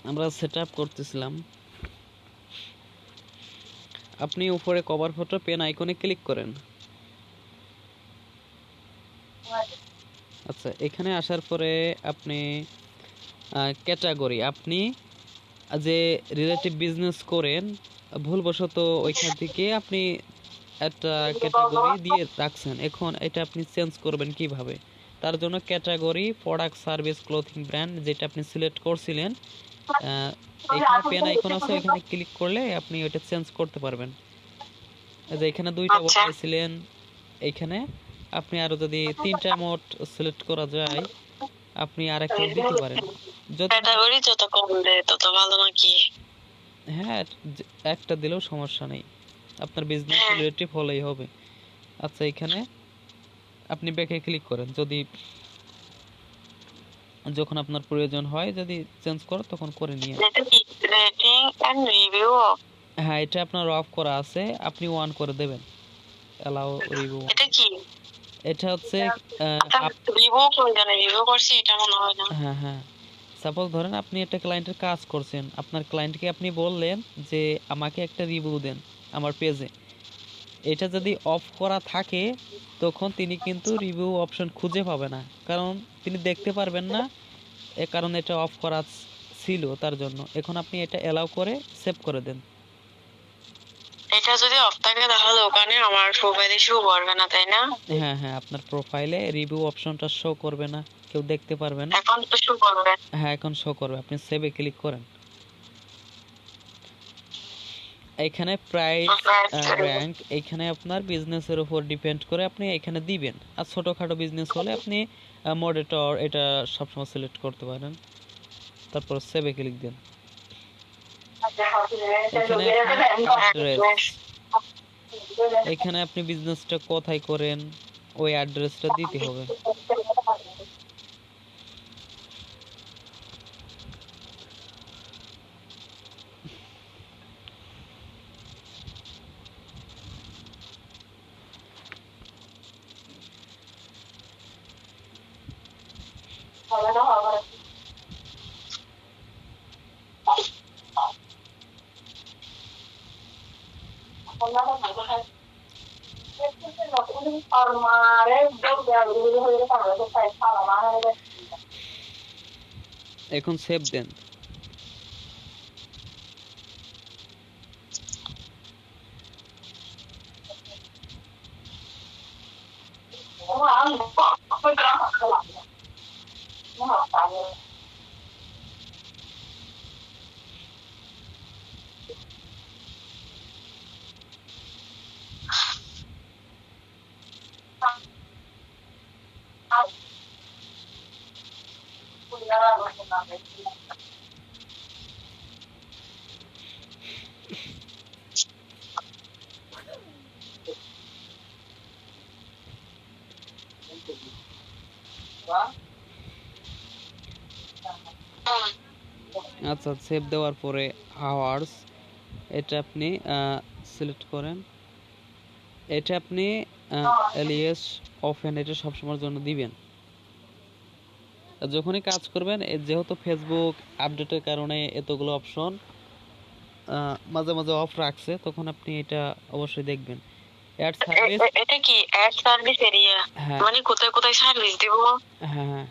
আমরা সেটআপ করতেছিলাম। আপনি উপরে কভার ফটো পেন আইকনে ক্লিক করেন। আচ্ছা, এখানে আসার পরে আপনি ক্যাটাগরি, আপনি যে রিলেটিভ বিজনেস করেন ভুলবশত ওইখান থেকে আপনি একটা ক্যাটাগরি দিয়ে রাখছেন, এখন এটা আপনি চেঞ্জ করবেন কিভাবে? তার জন্য category product service clothing brand যেটা আপনি সিলেক্ট করছিলেন, এখানে পেন আইকন আছে, এখানে ক্লিক করলে আপনি ওটা চেঞ্জ করতে পারবেন। এই যে এখানে দুইটা বসাইছিলেন, এখানে আপনি আরো যদি তিনটা মোড সিলেক্ট করা যায় আপনি আরেকটা দিতে পারেন। ক্যাটাগরি যত কম দেয় তত ভালো নাকি? হ্যাঁ, একটা দিলেও সমস্যা নেই, আপনার বিজনেস রিলেটিভ হলেই হবে। আচ্ছা, এখানে আপনি ব্যাকে ক্লিক করেন, যদি যখন আপনার প্রয়োজন হয় যদি চেঞ্জ করো তখন করে নিয়ে। রেটিং এন্ড রিভিউ, হ্যাঁ, এটা আপনার অফ করা আছে, আপনি অন করে দেবেন অ্যালাউ রিভিউ। এটা কি? এটা হচ্ছে রিভিউ প্রয়োজন, রিভিউ করছি এটা মনে হয় না। হ্যাঁ হ্যাঁ, সাপোজ ধরেন আপনি একটা ক্লায়েন্টের কাজ করছেন, আপনার ক্লায়েন্টকে আপনি বললেন যে আমাকে একটা রিভিউ দেন আমার পেজে, এটা যদি অফ করা থাকে তখন তিনি কিন্তু রিভিউ অপশন খুঁজে পাবে না, কারণ তিনি দেখতে পারবেন না, এ কারণ এটা অফ করা ছিল তার জন্য। এখন আপনি এটা অ্যালাউ করে সেভ করে দেন। এটা যদি অফ থাকে তাহলে ওখানে আমার প্রোফাইলে শো করবে না, তাই না? হ্যাঁ হ্যাঁ, আপনার প্রোফাইলে রিভিউ অপশনটা শো করবে না, কেউ দেখতে পারবে না। এখন তো শো করবে। হ্যাঁ, এখন শো করবে। আপনি সেভে ক্লিক করেন। এখানে প্রাইস র্যাঙ্ক, এখানে আপনার বিজনেসের উপর ডিপেন্ড করে আপনি এখানে দিবেন। আর ছোটখাটো বিজনেস হলে আপনি মডারেটর এটা সবসময় সিলেক্ট করতে পারেন, তারপর সেভে ক্লিক দেন। এখানে আপনি বিজনেসটা কোথায় করেন ওই অ্যাড্রেসটা দিতে হবে। এখন সেভ দেন। আচ্ছা, সেভ দেওয়ার পরে আওয়ার্স এটা আপনি সিলেক্ট করেন। এটা আপনি এলিয়াস অফেন এটা সবসময়ের জন্য দিবেন। যখনই কাজ করবেন, যেহেতু ফেসবুক আপডেটের কারণে এতগুলো অপশন মাঝে মাঝে অফ রাখছে, তখন আপনি এটা অবশ্যই দেখবেন। অ্যাড সার্ভিস, এটা কি অ্যাড সার্ভিস এরিয়া, মানে কোথায় কোথায় সার্ভিস দিব? হ্যাঁ,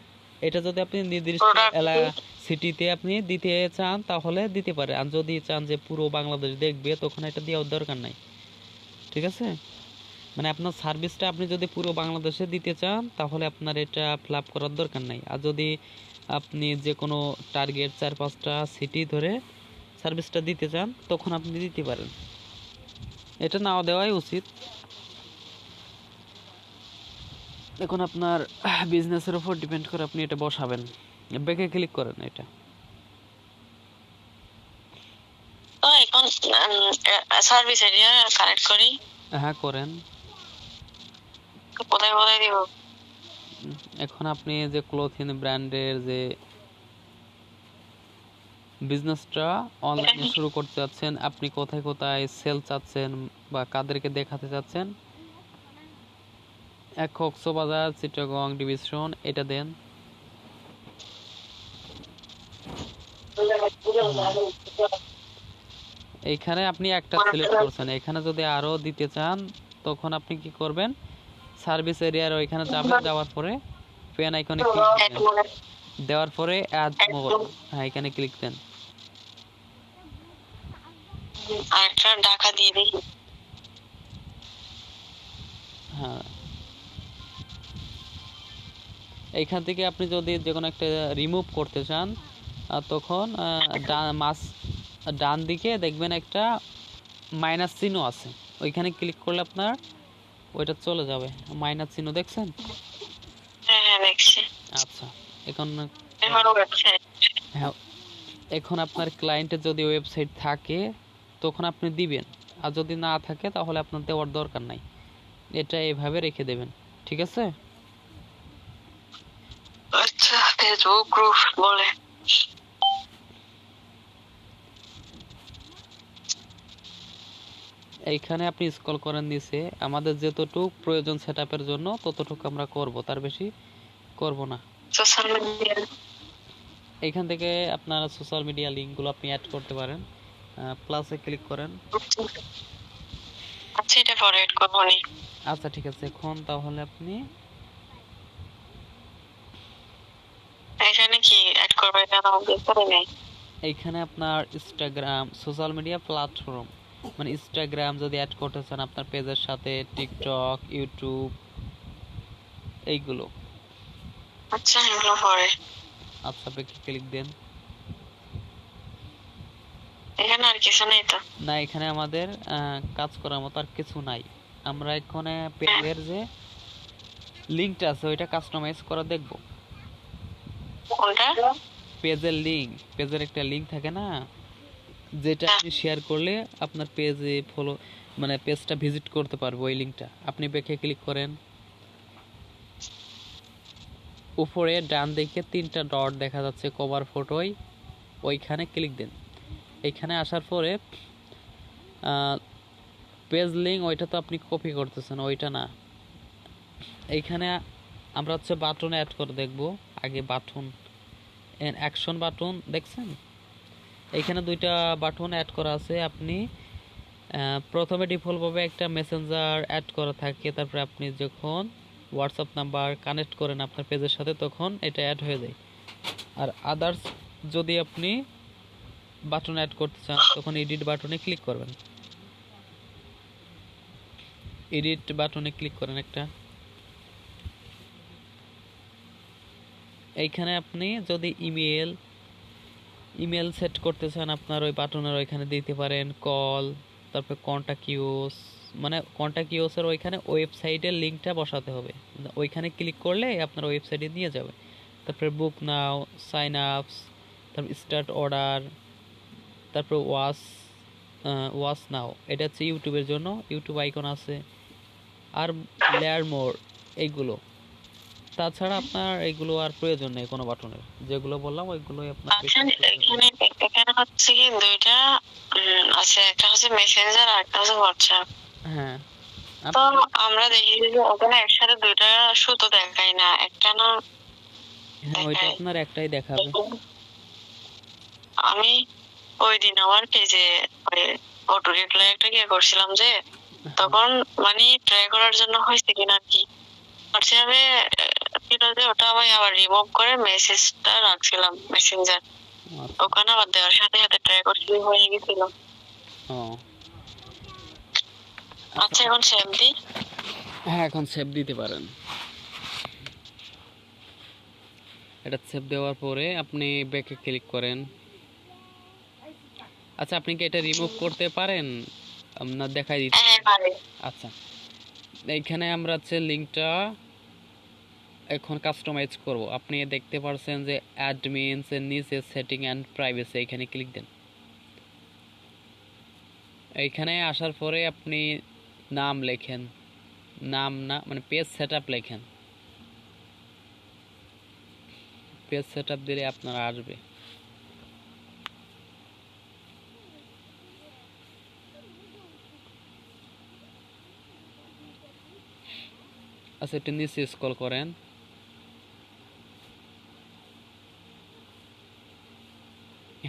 এটা যদি আপনি নির্দিষ্ট এলাকা সিটিতে আপনি দিতে চান তাহলে দিতে পারে, আর যদি চান যে পুরো বাংলাদেশ দেখবে তখন এটা দেওয়ার দরকার নাই। ঠিক আছে, মানে আপনার সার্ভিসটা আপনি যদি পুরো বাংলাদেশে দিতে চান তাহলে আপনার এটা ফিল আপ করার দরকার নাই। আর যদি আপনি যে কোনো টার্গেট 4-5টা সিটি ধরে সার্ভিসটা দিতে চান তখন আপনি দিতে পারেন, এটা নাও দেওয়াই উচিত। এখন আপনার বিজনেসের উপর ডিপেন্ড করে আপনি এটা বসাবেন। ব্যাকে ক্লিক করেন এটা। তো এখন সার্ভিস এরিয়া কানেক্ট করি। হ্যাঁ, করেন। কোথায় কোথায় দিব? এখন আপনি যে ক্লোথিং ব্র্যান্ডের যে বিজনেসটা অনলাইনে শুরু করতে যাচ্ছেন, আপনি কোথায় কোথায় সেল চাচ্ছেন বা কাদেরকে দেখাতে চাচ্ছেন, কক্সবাজার চিটাগং ডিভিশন এটা দেন। এইখানে আপনি একটা সিলেক্ট করছেন, এখানে যদি আরো দিতে চান তখন আপনি কি করবেন, সার্ভিস এরিয়ার ওইখানে যাবেন, যাওয়ার পরে পেন আইকনে ক্লিক দিবেন, দেওয়ার পরে অ্যাড মোর, হ্যাঁ এখানে ক্লিক দেন। আরেকটা ঢাকা দিয়ে দিই। হ্যাঁ, এইখান থেকে আপনি যদি যে কোনো একটা রিমুভ করতে চান তখন ডান দিকে দেখবেন একটা মাইনাস চিহ্ন আছে, ওইখানে ক্লিক করলে আপনার ওইটা চলে যাবে। মাইনাস চিহ্ন দেখছেন? হ্যাঁ হ্যাঁ দেখছি। আচ্ছা, এখন ওয়েবসাইট। হ্যাঁ, এখন আপনার ক্লায়েন্টের যদি ওয়েবসাইট থাকে তখন আপনি দিবেন, আর যদি না থাকে তাহলে আপনার দেওয়ার দরকার নাই, এটা এইভাবে রেখে দেবেন। ঠিক আছে? আচ্ছা, ফেসবুক গ্রুপ বলে। এইখানে আপনি স্ক্রল করেন নিচে, আমাদের যতটুকু প্রয়োজন সেটআপের জন্য ততটুকু আমরা করব, তার বেশি করব না। Social media. এইখান থেকে আপনার সোশ্যাল মিডিয়া লিংকগুলো আপনি অ্যাড করতে পারেন, প্লাসে ক্লিক করেন। আচ্ছা, এটা ফরওয়ার্ড করব নি। আচ্ছা ঠিক আছে, এখন তাহলে আপনি এখানে কি অ্যাড করবে কেন বুঝতে পারি। এইখানে আপনার ইনস্টাগ্রাম সোশ্যাল মিডিয়া প্ল্যাটফর্ম, মানে ইনস্টাগ্রাম যদি অ্যাড করতে চান আপনার পেজের সাথে, টিকটক, ইউটিউব, এইগুলো। আচ্ছা, এগুলো পরে। আচ্ছা, আপনি ক্লিক দেন। এখানে আর কিছু নেই তো? না, এখানে আমাদের কাজ করার মতো আর কিছু নাই। আমরা এখানে পেজের যে লিংকটা আছে ওইটা কাস্টমাইজ করা দেখব। কোনটা? পেজের লিংক, পেজের একটা লিংক থাকে না, যেটা আপনি শেয়ার করলে আপনার পেজে ফলো, মানে পেজটা ভিজিট করতে পারবো, ওই লিংকটা আপনি ব্যাকে ক্লিক করেন। উপরে ডান দিকে 3টা ডট দেখা যাচ্ছে কভার ফটোয়, ওইখানে ক্লিক দেন। এইখানে আসার পরে পেজ লিংক, ওইটা তো আপনি কপি করতেছেন, ওইটা না। এইখানে আমরা হচ্ছে বাটন অ্যাড করে দেখব। আগে বাটন, অ্যাকশন বাটন দেখছেন? এইখানে 2টা বাটন অ্যাড করা আছে। আপনি প্রথমে ডিফল্টভাবে একটা মেসেঞ্জার অ্যাড করা থাকে, তারপরে আপনি যখন হোয়াটসঅ্যাপ নাম্বার কানেক্ট করেন আপনার পেজের সাথে তখন এটা অ্যাড হয়ে যায়। আর আদার্স যদি আপনি বাটন অ্যাড করতে চান তখন এডিট বাটনে ক্লিক করবেন। এডিট বাটনে ক্লিক করেন একটা। এইখানে আপনি যদি ইমেল সেট করতে চান আপনার ওই বাটনের ওইখানে দিতে পারেন কল, তারপরে কন্টাক্ট ইউজ, মানে কন্টাক্ট ইউজের ওইখানে ওয়েবসাইটের লিঙ্কটা বসাতে হবে, ওইখানে ক্লিক করলে আপনার ওয়েবসাইটে নিয়ে যাবে। তারপরে বুক নাও, সাইন আপস, তারপর স্টার্ট অর্ডার, তারপর ওয়াচ নাও, এটা হচ্ছে ইউটিউবের জন্য, ইউটিউব আইকন আছে, আর লেয়ার মোর, এইগুলো। তাছাড়া আপনার এইগুলো আর প্রয়োজন নেই কোনো বাটনের, যেগুলো বললাম ওইগুলোই আপনার। আচ্ছা, এখানে হচ্ছে কি দুইটা আছে, একটা হচ্ছে মেসেঞ্জার আর একটা হচ্ছে হোয়াটসঅ্যাপ। হ্যাঁ, তো আমরা দেখি যে ওখানে একসাথে দুইটা সুতো দেখাই না, একটা না। হ্যাঁ, ওইটা আপনার একটাই দেখাবে। আমি ওই দিন আমার পেজে অটো রিপ্লাই একটা করছিলাম যে, তখন মানে ট্রাই করার জন্য হয়েছে কিনা কি হোয়াটসঅ্যাপে ছিল যে, ওটা আমি আবার রিমুভ করে মেসেজটা রাখছিলাম মেসেঞ্জার, ওখানে আবার দেওয়ার সাথে সাথে ট্রাই করছি, হয়ে গেছিল। আচ্ছা, এখন সেভ দিই। হ্যাঁ, এখন সেভ দিতে পারেন। এটা সেভ দেওয়ার পরে আপনি ব্যাকে ক্লিক করেন। আচ্ছা, আপনি কি এটা রিমুভ করতে পারেন না দেখাই দিতে? হ্যাঁ পারে। আচ্ছা, এইখানে আমরা হচ্ছে লিংকটা এখন কাস্টমাইজ করব। আপনি দেখতে পাচ্ছেন যে অ্যাডমিনস এর নিচে সেটিং এন্ড প্রাইভেসি, এখানে ক্লিক দেন। এইখানে আসার পরে আপনি নাম লেখেন, নাম না মানে পেজ সেটআপ লেখেন, পেজ সেটআপ দিলে আপনার আসবে। আচ্ছা, একটু নিচে স্ক্রল করেন।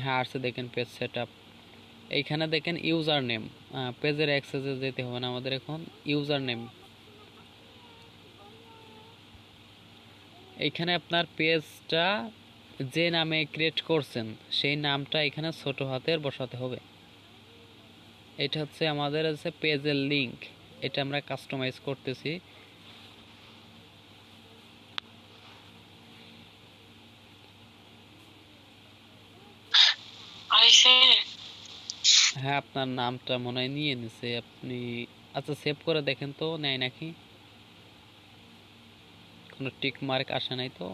হ্যাঁ আসছে দেখেন পেজ সেটআপ। এইখানে দেখেন ইউজার নেম, পেজের অ্যাক্সেসে যেতে হবে না আমাদের, এখন ইউজার নেম। এইখানে আপনার পেজটা যে নামে ক্রিয়েট করছেন সেই নামটা এখানে ছোট হাতের বসাতে হবে। এটা হচ্ছে আমাদের হচ্ছে পেজের লিংক, এটা আমরা কাস্টমাইজ করতেছি। হ্যাঁ আপনার নামটা মনে হয় নিয়ে নিছে আপনি। আচ্ছা সেভ করে দেখেন তো নেয় নাকি, কোনো টিক মার্ক আসে নাই তো।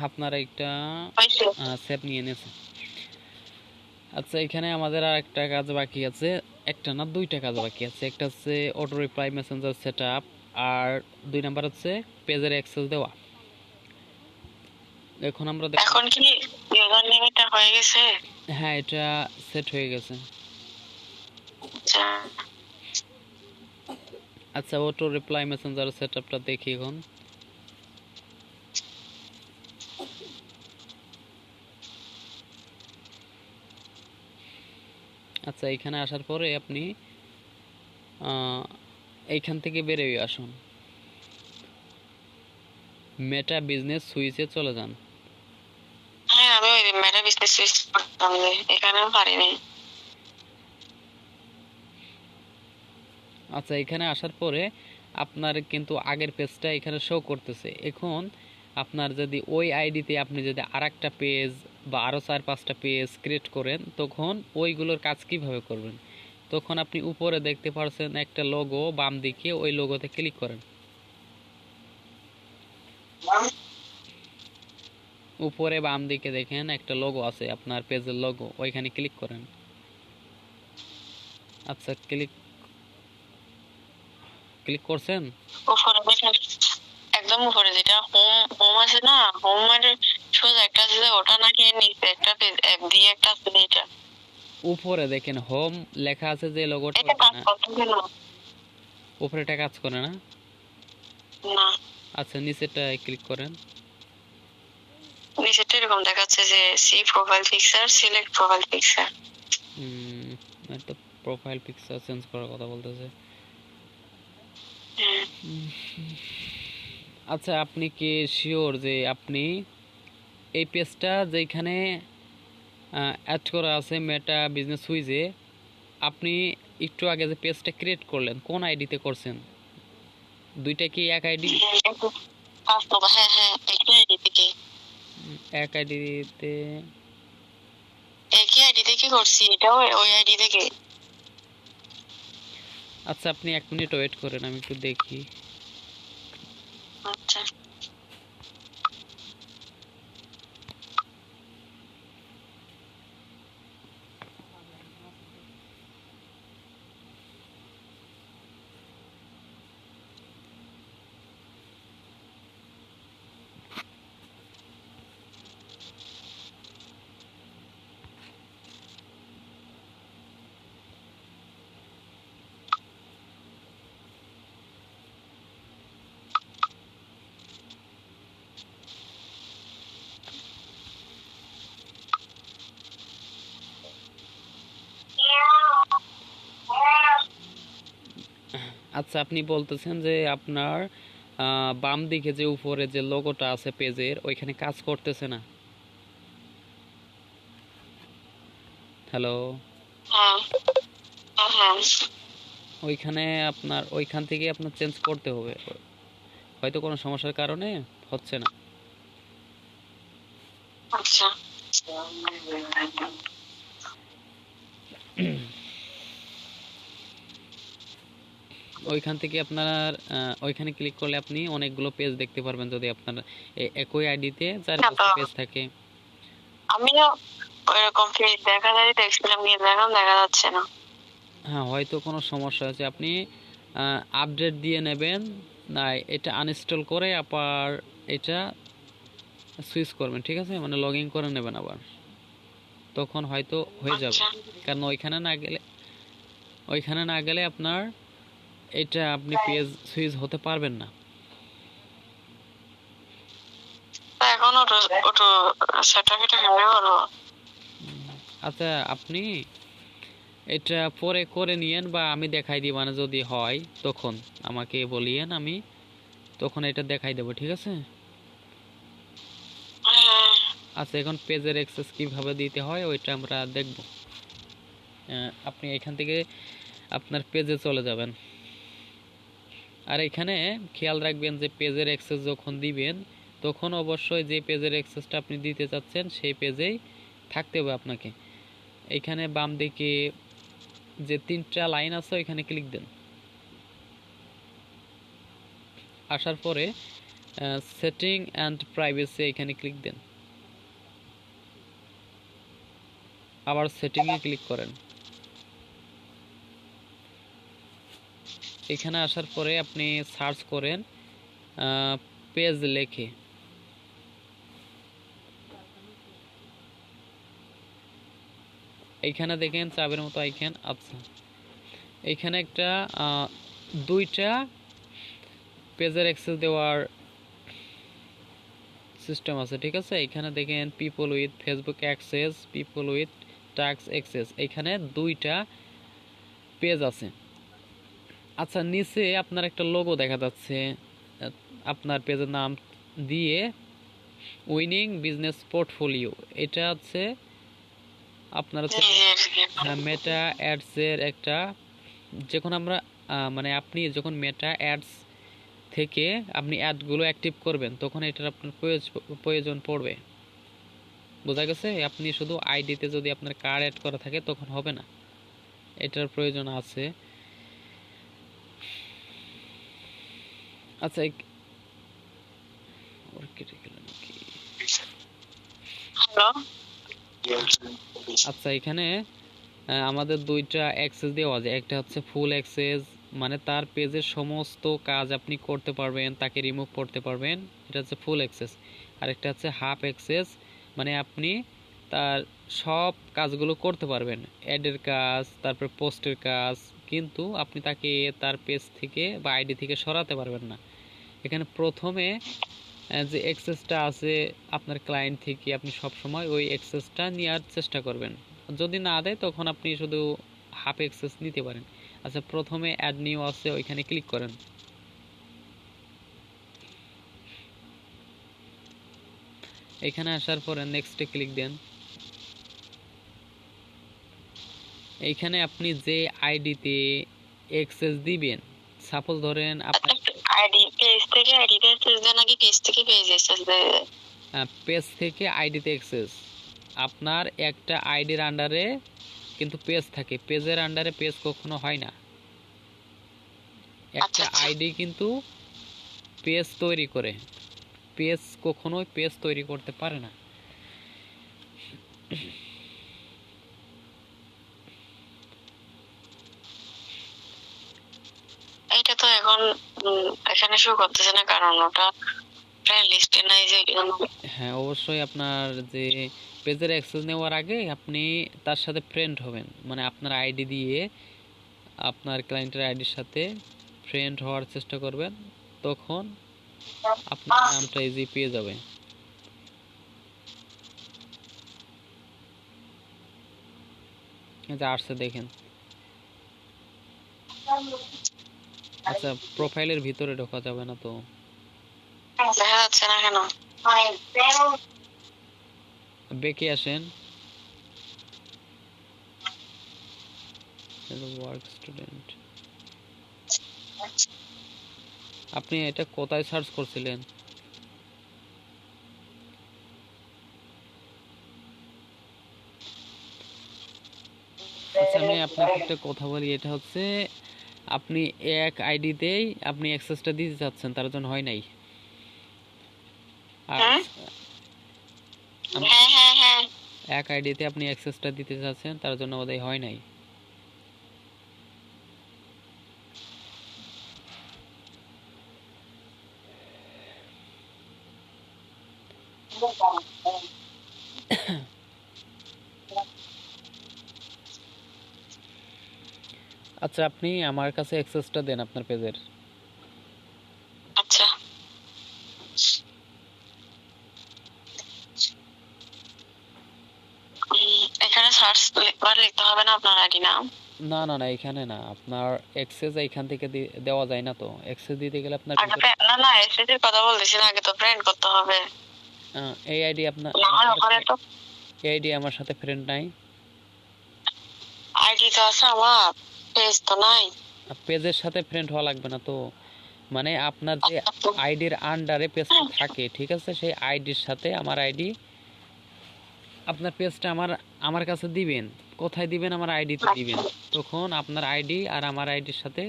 আপনার একটা সেভ নিয়ে নিয়েছে। আচ্ছা এখানে আমাদের আর একটা কাজ বাকি আছে, একটা না দুইটা কাজ বাকি আছে। একটা হচ্ছে অটো রিপ্লাই মেসেঞ্জার সেটআপ, আর 2 নাম্বার হচ্ছে পেজের অ্যাক্সেস দেওয়া। এখন আমরা এখন কি ইউজার নেমটা হয়ে গেছে? হ্যাঁ এটা সেট হয়ে গেছে। আচ্ছা আচ্ছা অটো রিপ্লাই মেসেঞ্জার সেটআপটা দেখি এখন। আচ্ছা এখানে আসার পরে আপনি এইখান থেকে বেরিয়ে আসুন, মেটা বিজনেস সুইচে চলে যান। হ্যাঁ আমি ওই মেটা বিজনেস সুইচ করতাম, এখানেও পারিনি। আচ্ছা এখানে আসার পরে আপনার কিন্তু আগের পেজটা এখানে শো করতেছে। এখন আপনার যদি ওই আইডিতে আপনি যদি আরেকটা পেজ বা আরও 4-5টা পেজ ক্রিয়েট করেন, তখন ওইগুলোর কাজ কিভাবে করবেন? তখন আপনি উপরে দেখতে পাচ্ছেন একটা লোগো, বাম দিকে ওই লোগোতে ক্লিক করেন। উপরে বাম দিকে দেখেন একটা লোগো আছে আপনার পেজের লোগো, ওইখানে ক্লিক করেন। আচ্ছা ক্লিক ক্লিক করছেন? উপরে দেখেন, একদম উপরে যেটা হোম হোম আছে না, হোম মানে সোজা একটা আছে যে ওটা নাকি নিচে একটা পেজ অ্যাপ দিয়ে একটা আছে এটা। উপরে দেখেন হোম লেখা আছে যে লোগোটা, এটা কাজ করতেছে না। উপরেটা কাজ করে না? না আচ্ছা নিচেটা ক্লিক করেন। নিচেটা এরকম দেখাচ্ছে যে see profile picture, select profile picture. একটা প্রোফাইল পিকচার চেঞ্জ করার কথা বলতেছে। আচ্ছা আপনি কি শিওর যে আপনি এই পেজটা যেখানে অ্যাড করা আছে মেটা বিজনেস সুইচে, আপনি একটু আগে যে পেজটা ক্রিয়েট করলেন কোন আইডিতে করছেন? দুইটা কি এক আইডি? হ্যাঁ হ্যাঁ একই আইডি থেকে, এক আইডিতে। একই আইডি থেকে করছি, এটাও ওই আইডি থেকে। আচ্ছা আপনি 1 মিনিট ওয়েট করেন, আমি একটু দেখি। আচ্ছা আচ্ছা আপনি বলতেছেন যে আপনার বাম দিকে যে উপরে যে লোগোটা আছে পেজের, ওইখানে কাজ করতেছে না। হ্যালো, হ্যাঁ হ্যাঁ ওইখানে আপনার ওইখান থেকে আপনার চেঞ্জ করতে হবে, হয়তো কোনো সমস্যার কারণে হচ্ছে না। আচ্ছা ওইখান থেকে আপনার ওইখানে ক্লিক করলে আপনি অনেকগুলো পেজ দেখতে পারবেন, যদি আপনার একই আইডিতে 4-5টা পেজ থাকে। আমিও ওইরকম পেজ দেখা যায় দেখছিলাম, নিয়ে দেখলাম দেখা যাচ্ছে না। হ্যাঁ হয়তো কোনো সমস্যা আছে, আপনি আপডেট দিয়ে নেবেন, না এটা আনইনস্টল করে আবার এটা সুইচ করবেন, ঠিক আছে? মানে লগ ইন করে নেবেন আবার, তখন হয়তো হয়ে যাবে। কারণ ওইখানে না গেলে আপনার এটা আপনি পেজ সুইচ হতে পারবেন না। এখন ওটো ওটো সার্টিফিকেট কেমনে করবো? আচ্ছা, আপনি এটা পরে করে নিয়েন বা আমি দেখাই দিব, মানে যদি হয় তখন আমাকে বলিয়েন, আমি তখন এটা দেখাই দেবো, ঠিক আছে? হ্যাঁ। আচ্ছা, এখন পেজের অ্যাক্সেস কিভাবে দিতে হয় ওইটা আমরা দেখব। আপনি এখান থেকে আপনার পেজে চলে যাবেন, আর এখানে খেয়াল রাখবেন যে পেজের অ্যাক্সেস যখন দিবেন তখন অবশ্যই যে পেজের অ্যাক্সেসটা আপনি দিতে চাচ্ছেন সেই পেজেই থাকতে হবে আপনাকে। এখানে বাম দিকে যে 3টা লাইন আছে ওইখানে ক্লিক দেন। আসার পরে সেটিং অ্যান্ড প্রাইভেসি এখানে ক্লিক দেন, আবার সেটিংয়ে ক্লিক করেন। এখানে আসার পরে আপনি সার্চ করেন পেজ লেখে। এইখানে দেখেন চাবের মতো আইকন। আচ্ছা, এইখানে একটা 2টা পেজের অ্যাক্সেস দেওয়ার সিস্টেম আছে, ঠিক আছে? এখানে দেখেন people with Facebook access, people with task access, এখানে 2টা পেজ আছে। আচ্ছা, নিচে আপনার একটা লোগো দেখা যাচ্ছে আপনার পেজের নাম দিয়ে, উইনিং বিজনেস পোর্টফোলিও। এটা হচ্ছে আপনার হচ্ছে মেটা অ্যাডসের একটা, যখন আমরা মানে আপনি যখন মেটা অ্যাডস থেকে আপনি অ্যাডগুলো অ্যাক্টিভ করবেন তখন এটার আপনার প্রয়োজন পড়বে। বোঝা গেছে? আপনি শুধু আইডিতে যদি আপনার কার্ড অ্যাড করা থাকে তখন হবে না, এটার প্রয়োজন আছে। আচ্ছা, আচ্ছা, এখানে আমাদের 2টা অ্যাক্সেস দেওয়া যায়। একটা হচ্ছে ফুল অ্যাক্সেস, মানে তার পেজের সমস্ত কাজ আপনি করতে পারবেন, তাকে রিমুভ করতে পারবেন, এটা হচ্ছে ফুল অ্যাক্সেস। আর একটা হচ্ছে হাফ অ্যাক্সেস, মানে আপনি তার সব কাজগুলো করতে পারবেন, অ্যাডের কাজ, তারপর পোস্টের কাজ, কিন্তু আপনি তাকে তার পেজ থেকে বা আইডি থেকে সরাতে পারবেন না। এখানে প্রথমে যে অ্যাক্সেসটা আছে আপনার ক্লায়েন্ট থেকে, আপনি সব সময় ওই অ্যাক্সেসটা নেওয়ার চেষ্টা করবেন। যদি না দেয় তখন আপনি শুধু হাফ অ্যাক্সেস নিতে পারেন। আচ্ছা, প্রথমে অ্যাড নিউ আছে, ওইখানে ক্লিক করেন। এখানে আসার পরে নেক্সটে ক্লিক দেন। এইখানে আপনি যে আইডিতে অ্যাক্সেস দিবেন, সাপোজ ধরেন আপনার আইডি পেজ থেকে আইডিতে অ্যাক্সেস দেয় নাকি পেজ থেকে পেজ অ্যাক্সেস দেয়? পেজ থেকে আইডিতে অ্যাক্সেস, আপনার একটা আইডির আন্ডারে কিন্তু পেজ থাকে, পেজের আন্ডারে পেজ কখনো হয় না। একটা আইডি কিন্তু পেজ তৈরি করে, পেজ কখনোই পেজ তৈরি করতে পারে না। এটা তো এখন এখানে শো করতেছে না, কারণ ওটা ফ্রেন্ড লিস্টে নাই যে। হ্যাঁ, অবশ্যই আপনার যে পেজের অ্যাক্সেস নেওয়ার আগে আপনি তার সাথে ফ্রেন্ড হবেন, মানে আপনার আইডি দিয়ে আপনার ক্লায়েন্টের আইডির সাথে ফ্রেন্ড হওয়ার চেষ্টা করবেন, তখন আপনার নামটা ইজি পেয়ে যাবে। এই যে আসছে দেখেন। আচ্ছা, প্রোফাইলের ভিতরে ঢোকা যাবে না তো? দেখা যাচ্ছে না কেন? বেঁকে আসেন, ওয়ার্ক স্টুডেন্ট। আপনি এটা কোথায় সার্চ করছিলেন? আচ্ছা, আমি আপনাকে একটা কথা বলি, এটা হচ্ছে আপনি এক আইডিতেই আপনি অ্যাক্সেসটা দিতে চাচ্ছেন, তার জন্য হয় নাই। আর এক আইডিতে আপনি অ্যাক্সেসটা দিতে চাচ্ছেন, তার জন্য বোধহয় হয় নাই। আচ্ছা, আপনি আমার কাছে অ্যাক্সেসটা দেন আপনার পেজের। আচ্ছা, বার লিখতে হবে না আপনার আইডি নাম? না না না, এখানে না, আপনার অ্যাক্সেস এখান থেকে দেওয়া যায় না, তো অ্যাক্সেস দিতে গেলে আপনার আগে না না এসএসসির কথা বলতেছি না, আগে তো ফ্রেন্ড করতে হবে। এই আইডি আপনার না হয় ওখানে তো এই আইডি আমার সাথে ফ্রেন্ড নাই। আইডি তো আছে আমার, পেজ তো নাই। পেজের সাথে ফ্রেন্ড হওয়া লাগবে না তো, মানে আপনার যে আইডির আন্ডারে পেজটা থাকে, ঠিক আছে, সেই আইডির সাথে আমার আইডি, আপনার পেজটা আমার আমার কাছে দিবেন। কোথায় দিবেন? আমার আইডিতে দিবেন। তখন আপনার আইডি আর আমার আইডির সাথে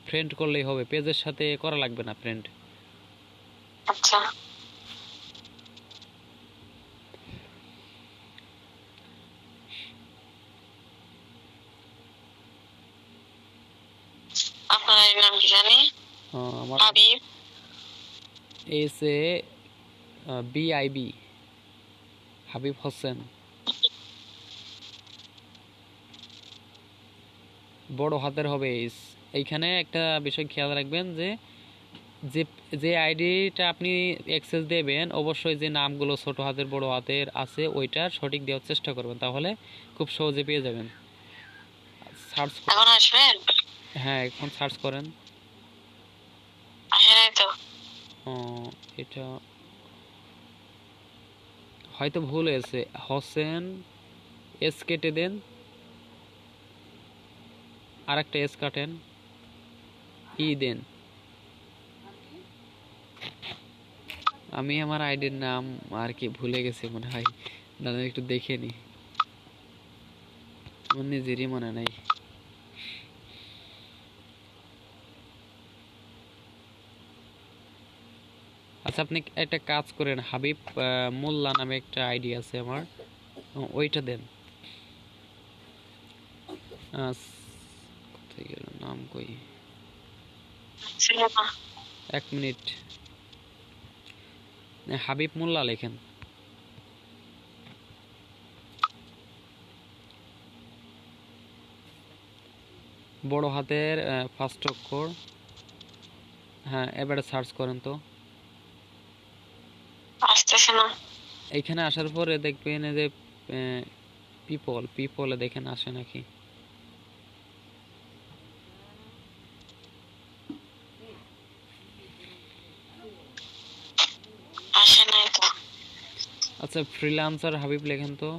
ফ্রেন্ড করলেই হবে, পেজের সাথে করা লাগবে না ফ্রেন্ড। আচ্ছা আপনার আইডির নাম কি জানি? আমার হাবিব SABIB, হাবিব হোসেন। বড় হাতের হবে এস। এইখানে একটা বিষয় খেয়াল রাখবেন যে যে যে আইডিটা আপনি অ্যাক্সেস দেবেন, অবশ্যই যে নামগুলো ছোট হাতের বড় হাতের আছে ওইটার সঠিক দেওয়ার চেষ্টা করবেন, তাহলে খুব সহজে পেয়ে যাবেন। সার্চ এখন আসবেন? হ্যাঁ, এখন সার্চ করেন। আসে নাই তো। এটা হয়তো ভুল হয়েছে, হোসেন এস কেটে দেন, আর একটা এস কাটেন, দেন। আমি আমার আইডির নাম আর কি ভুলে গেছি মনে হয়, দাদা একটু দেখে নি, আমার নিজেরই মনে নাই। আচ্ছা, আপনি একটা কাজ করেন, হাবিব মোল্লা নামে একটা আইডি আছে আমার, ওইটা দেন। কোথায় গেল নাম, কই, এক মিনিট, হাবিব মোল্লা লেখেন, বড় হাতের ফার্স্ট অক্ষর। হ্যাঁ, এবারে সার্চ করেন তো। আসতেছে না। এইখানে আসার পরে দেখবেন যে পিপলে দেখেন আসে নাকি। আসে নাই তো। আচ্ছা, ফ্রিল্যান্সার হাবিব লেখেন তো।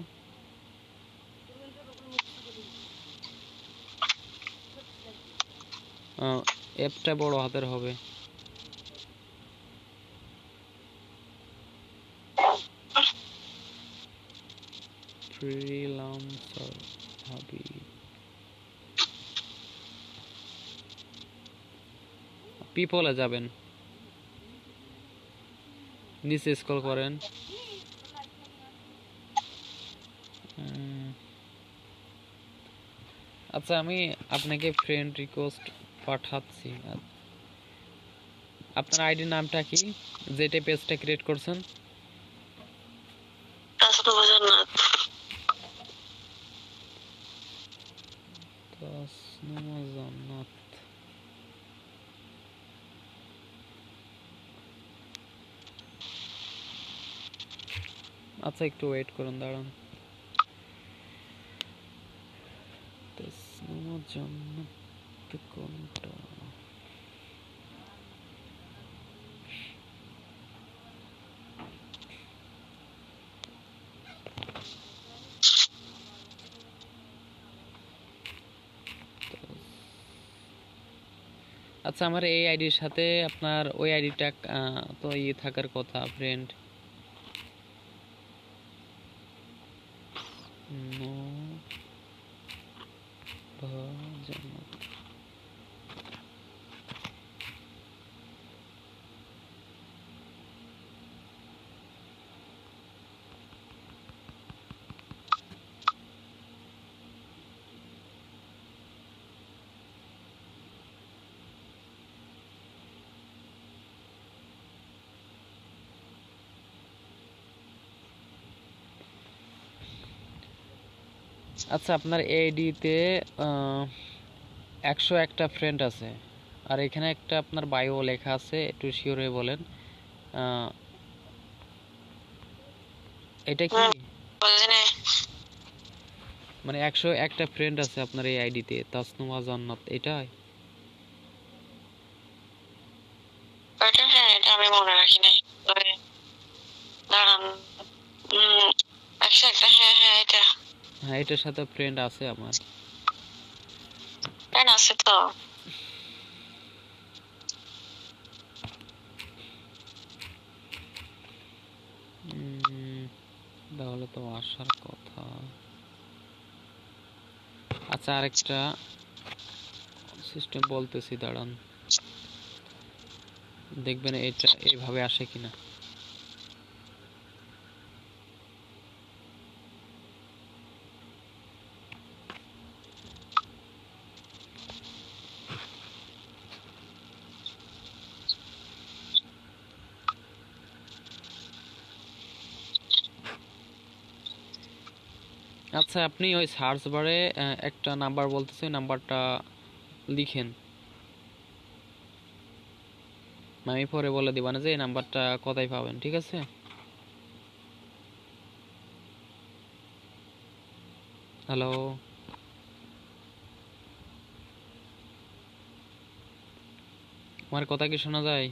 অ্যাপটা বড় হাতের হবে। ফ্রিল্যান্সার হাবিব, পিপলে যাবেন, নিচে স্ক্রল করেন। আচ্ছা, আমি আপনাকে ফ্রেন্ড রিকোয়েস্ট পাঠাচ্ছি। আপনার আইডি নামটা কি, যেটা পেজটা ক্রিয়েট করছেন? তাসনুমা জান্নাত। আচ্ছা, একটু ওয়েট করুন, দাঁড়ান। তাসনুমা জান্নাত কোনটা? আচ্ছা, আমার এই আইডির সাথে আপনার ওই আইডিটা তো থাকার কথা, ফ্রেন্ড। আচ্ছা, আপনার এইডিতে 101টা ফ্রেন্ড আছে, আর এখানে একটা আপনার বায়ো লেখা আছে, একটু শিওর হয়ে বলেন এটা কি? মানে 101টা ফ্রেন্ড আছে আপনার এই আইডিতে, তাসনুমা জান্নাত, এটাই? কয়টা ফ্রেন্ড এটা আমি মনে রাখি নাই, তবে দাঁড়ান, 101টা, হ্যাঁ হ্যাঁ এটা। হ্যাঁ, এটার সাথে ফ্রেন্ড আছে আমার। ফ্রেন্ড আছে তো। তাহলে তো আসার কথা। আচ্ছা, আরেকটা সিস্টেম বলতেছি, দাঁড়ান, দেখবেন এটা এইভাবে আসে কিনা। আচ্ছা, আপনি ওই সার্চ বারে একটা নাম্বার বলতেছে, নাম্বারটা লিখেন, আমি পরে বলে দিবা না যে এই নাম্বারটা কোথায় পাবেন, ঠিক আছে? হ্যালো, আমার কথা কি শোনা যায়?